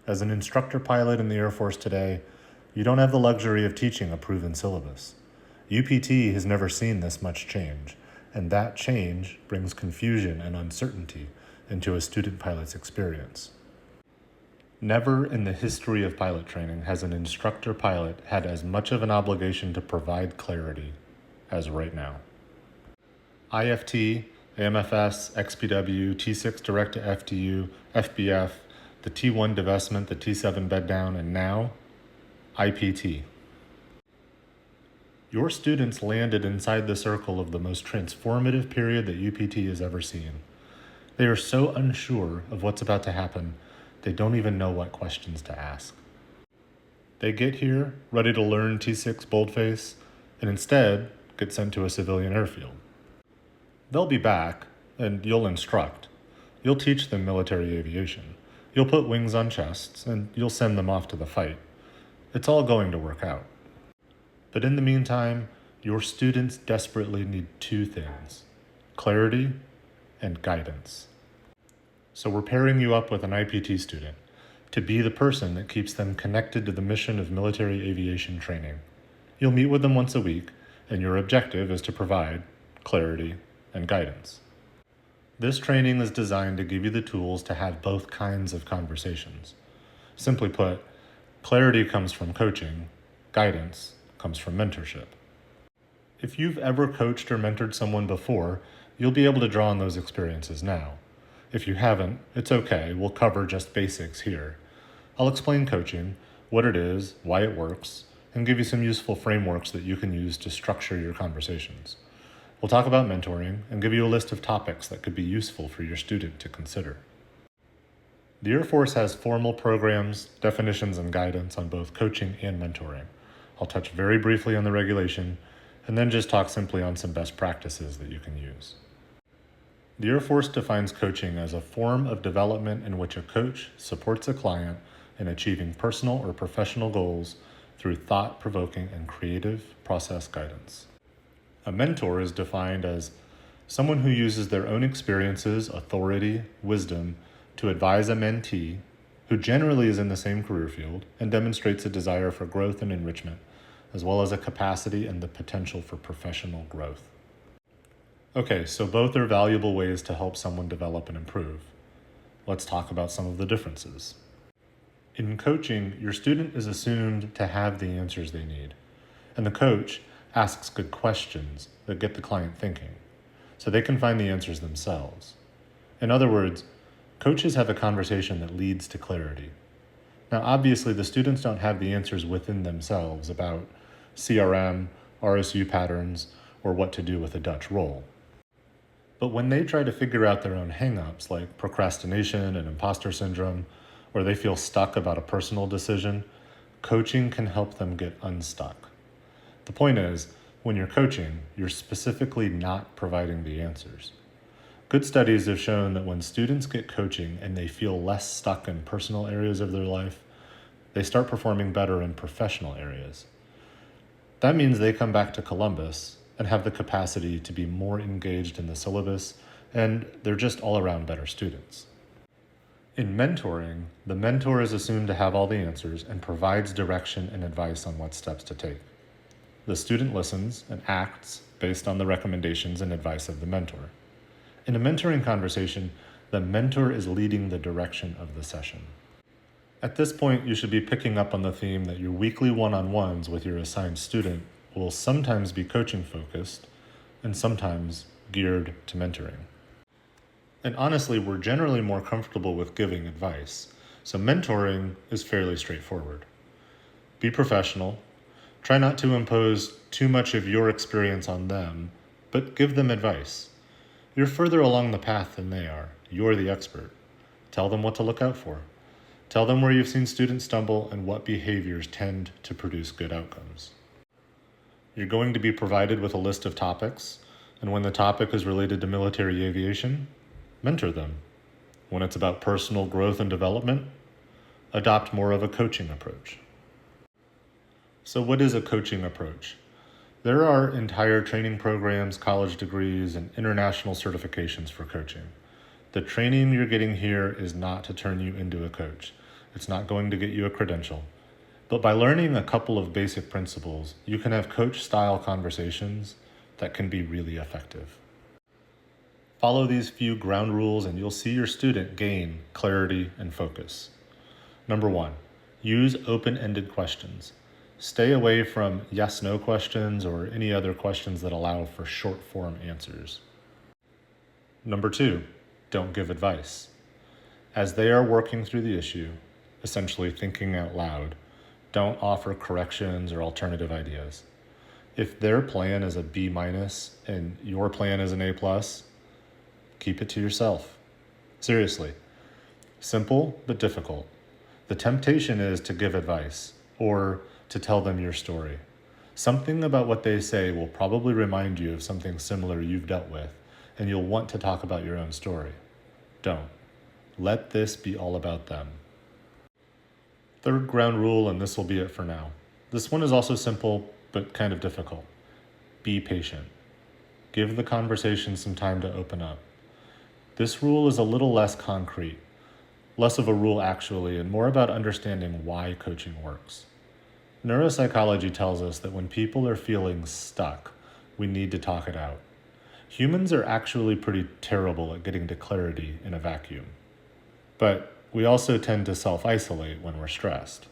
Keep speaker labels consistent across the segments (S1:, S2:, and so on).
S1: As an instructor pilot in the Air Force today, you don't have the luxury of teaching a proven syllabus. UPT has never seen this much change, and that change brings confusion and uncertainty into a student pilot's experience. Never in the history of pilot training has an instructor pilot had as much of an obligation to provide clarity as right now. IFT, AMFS, XPW, T6 direct to FTU, FBF, the T1 divestment, the T7 bed down, and now IPT. Your students landed inside the circle of the most transformative period that UPT has ever seen. They are so unsure of what's about to happen, they don't even know what questions to ask. They get here ready to learn T6 boldface, and instead get sent to a civilian airfield. They'll be back, and you'll instruct. You'll teach them military aviation. You'll put wings on chests, and you'll send them off to the fight. It's all going to work out. But in the meantime, your students desperately need two things: clarity and guidance. So we're pairing you up with an IPT student to be the person that keeps them connected to the mission of military aviation training. You'll meet with them once a week, and your objective is to provide clarity and guidance. This training is designed to give you the tools to have both kinds of conversations. Simply put, clarity comes from coaching, guidance comes from mentorship. If you've ever coached or mentored someone before, you'll be able to draw on those experiences now. If you haven't, it's okay, we'll cover just basics here. I'll explain coaching, what it is, why it works, and give you some useful frameworks that you can use to structure your conversations. We'll talk about mentoring and give you a list of topics that could be useful for your student to consider. The Air Force has formal programs, definitions, and guidance on both coaching and mentoring. I'll touch very briefly on the regulation, and then just talk simply on some best practices that you can use. The Air Force defines coaching as a form of development in which a coach supports a client in achieving personal or professional goals through thought-provoking and creative process guidance. A mentor is defined as someone who uses their own experiences, authority, wisdom to advise a mentee who generally is in the same career field and demonstrates a desire for growth and enrichment, as well as a capacity and the potential for professional growth. Okay, so both are valuable ways to help someone develop and improve. Let's talk about some of the differences. In coaching, your student is assumed to have the answers they need, and the coach asks good questions that get the client thinking, so they can find the answers themselves. In other words, coaches have a conversation that leads to clarity. Now, obviously, the students don't have the answers within themselves about CRM, RSU patterns, or what to do with a Dutch roll. But when they try to figure out their own hang-ups, like procrastination and imposter syndrome, or they feel stuck about a personal decision, coaching can help them get unstuck. The point is, when you're coaching, you're specifically not providing the answers. Good studies have shown that when students get coaching and they feel less stuck in personal areas of their life, they start performing better in professional areas. That means they come back to Columbus and have the capacity to be more engaged in the syllabus, and they're just all around better students. In mentoring, the mentor is assumed to have all the answers and provides direction and advice on what steps to take. The student listens and acts based on the recommendations and advice of the mentor. In a mentoring conversation, the mentor is leading the direction of the session. At this point, you should be picking up on the theme that your weekly one-on-ones with your assigned student will sometimes be coaching focused and sometimes geared to mentoring. And honestly, we're generally more comfortable with giving advice, so mentoring is fairly straightforward. Be professional. Try not to impose too much of your experience on them, but give them advice. You're further along the path than they are. You're the expert. Tell them what to look out for. Tell them where you've seen students stumble and what behaviors tend to produce good outcomes. You're going to be provided with a list of topics, and when the topic is related to military aviation, mentor them. When it's about personal growth and development, adopt more of a coaching approach. So what is a coaching approach? There are entire training programs, college degrees, and international certifications for coaching. The training you're getting here is not to turn you into a coach. It's not going to get you a credential. But by learning a couple of basic principles, you can have coach-style conversations that can be really effective. Follow these few ground rules and you'll see your student gain clarity and focus. Number 1, use open-ended questions. Stay away from yes-no questions or any other questions that allow for short-form answers. Number 2, don't give advice. As they are working through the issue, essentially thinking out loud, don't offer corrections or alternative ideas. If their plan is a B- and your plan is an A+, keep it to yourself. Seriously. Simple but difficult. The temptation is to give advice or to tell them your story. Something about what they say will probably remind you of something similar you've dealt with, and you'll want to talk about your own story. Don't. Let this be all about them. Third ground rule, and this will be it for now. This one is also simple, but kind of difficult. Be patient. Give the conversation some time to open up. This rule is a little less concrete, less of a rule actually, and more about understanding why coaching works. Neuropsychology tells us that when people are feeling stuck, we need to talk it out. Humans are actually pretty terrible at getting to clarity in a vacuum. But we also tend to self-isolate when we're stressed.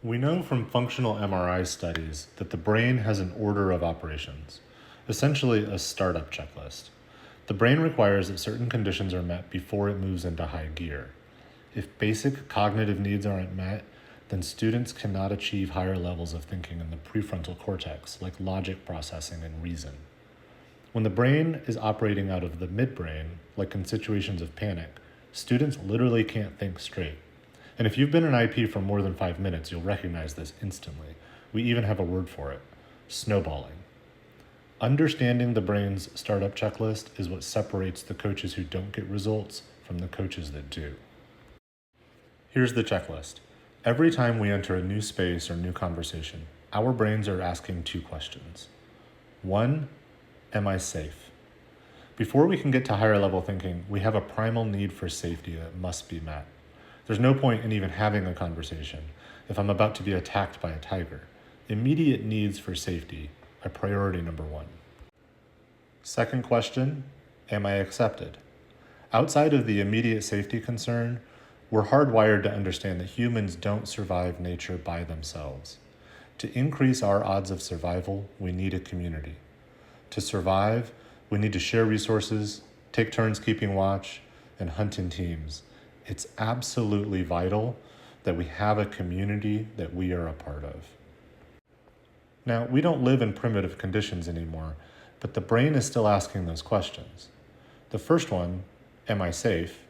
S1: We know from functional MRI studies that the brain has an order of operations, essentially a startup checklist. The brain requires that certain conditions are met before it moves into high gear. If basic cognitive needs aren't met, then students cannot achieve higher levels of thinking in the prefrontal cortex, like logic processing and reason. When the brain is operating out of the midbrain, like in situations of panic, students literally can't think straight. And if you've been in IP for more than 5 minutes, you'll recognize this instantly. We even have a word for it: snowballing. Understanding the brain's startup checklist is what separates the coaches who don't get results from the coaches that do. Here's the checklist. Every time we enter a new space or new conversation, our brains are asking 2 questions. 1, am I safe? Before we can get to higher level thinking, we have a primal need for safety that must be met. There's no point in even having a conversation if I'm about to be attacked by a tiger. Immediate needs for safety are priority number 1. Second question, am I accepted? Outside of the immediate safety concern, we're hardwired to understand that humans don't survive nature by themselves. To increase our odds of survival, we need a community. To survive, we need to share resources, take turns keeping watch, and hunt in teams. It's absolutely vital that we have a community that we are a part of. Now, we don't live in primitive conditions anymore, but the brain is still asking those questions. The first one, am I safe?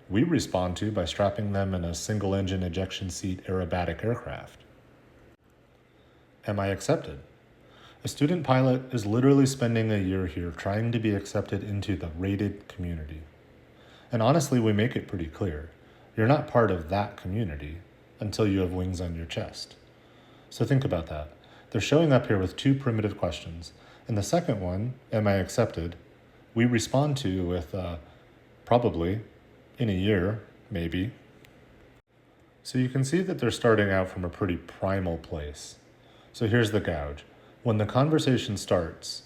S1: We respond to by strapping them in a single-engine ejection seat aerobatic aircraft. Am I accepted? A student pilot is literally spending a year here trying to be accepted into the rated community. And honestly, we make it pretty clear. You're not part of that community until you have wings on your chest. So think about that. They're showing up here with 2 primitive questions. And the second one, am I accepted? We respond to with probably, in a year, maybe. So you can see that they're starting out from a pretty primal place. So here's the gouge. When the conversation starts,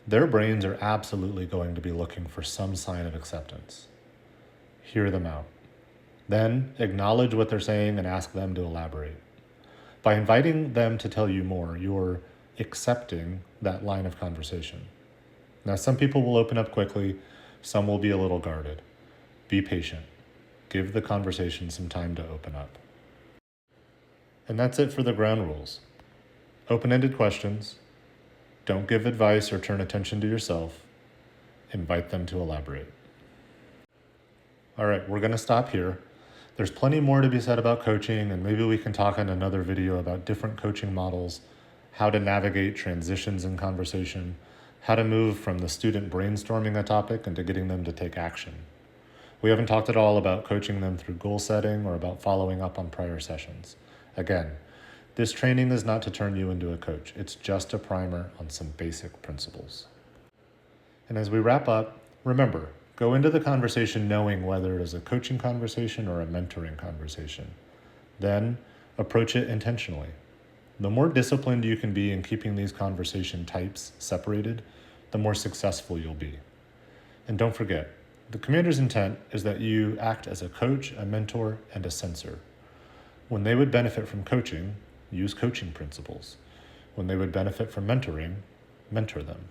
S1: their brains are absolutely going to be looking for some sign of acceptance. Hear them out. Then acknowledge what they're saying and ask them to elaborate. By inviting them to tell you more, you're accepting that line of conversation. Now, some people will open up quickly, some will be a little guarded. Be patient. Give the conversation some time to open up. And that's it for the ground rules. Open-ended questions. Don't give advice or turn attention to yourself. Invite them to elaborate. All right, we're going to stop here. There's plenty more to be said about coaching, and maybe we can talk in another video about different coaching models, how to navigate transitions in conversation, how to move from the student brainstorming a topic into getting them to take action. We haven't talked at all about coaching them through goal setting or about following up on prior sessions. Again, this training is not to turn you into a coach. It's just a primer on some basic principles. And as we wrap up, remember, Go into the conversation knowing whether it is a coaching conversation or a mentoring conversation. Then, approach it intentionally. The more disciplined you can be in keeping these conversation types separated, the more successful you'll be. And don't forget, the commander's intent is that you act as a coach, a mentor, and a censor. When they would benefit from coaching, use coaching principles. When they would benefit from mentoring, mentor them.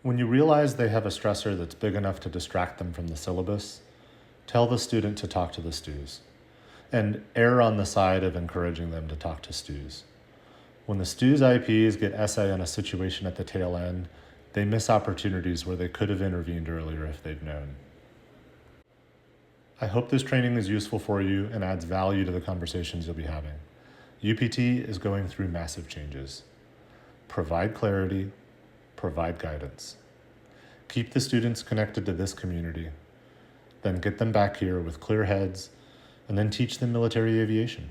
S1: When you realize they have a stressor that's big enough to distract them from the syllabus, tell the student to talk to the stews, and err on the side of encouraging them to talk to stews. When the stews IPs get essay on a situation at the tail end, they miss opportunities where they could have intervened earlier if they'd known. I hope this training is useful for you and adds value to the conversations you'll be having. UPT is going through massive changes. Provide clarity, provide guidance. Keep the students connected to this community, then get them back here with clear heads, and then teach them military aviation.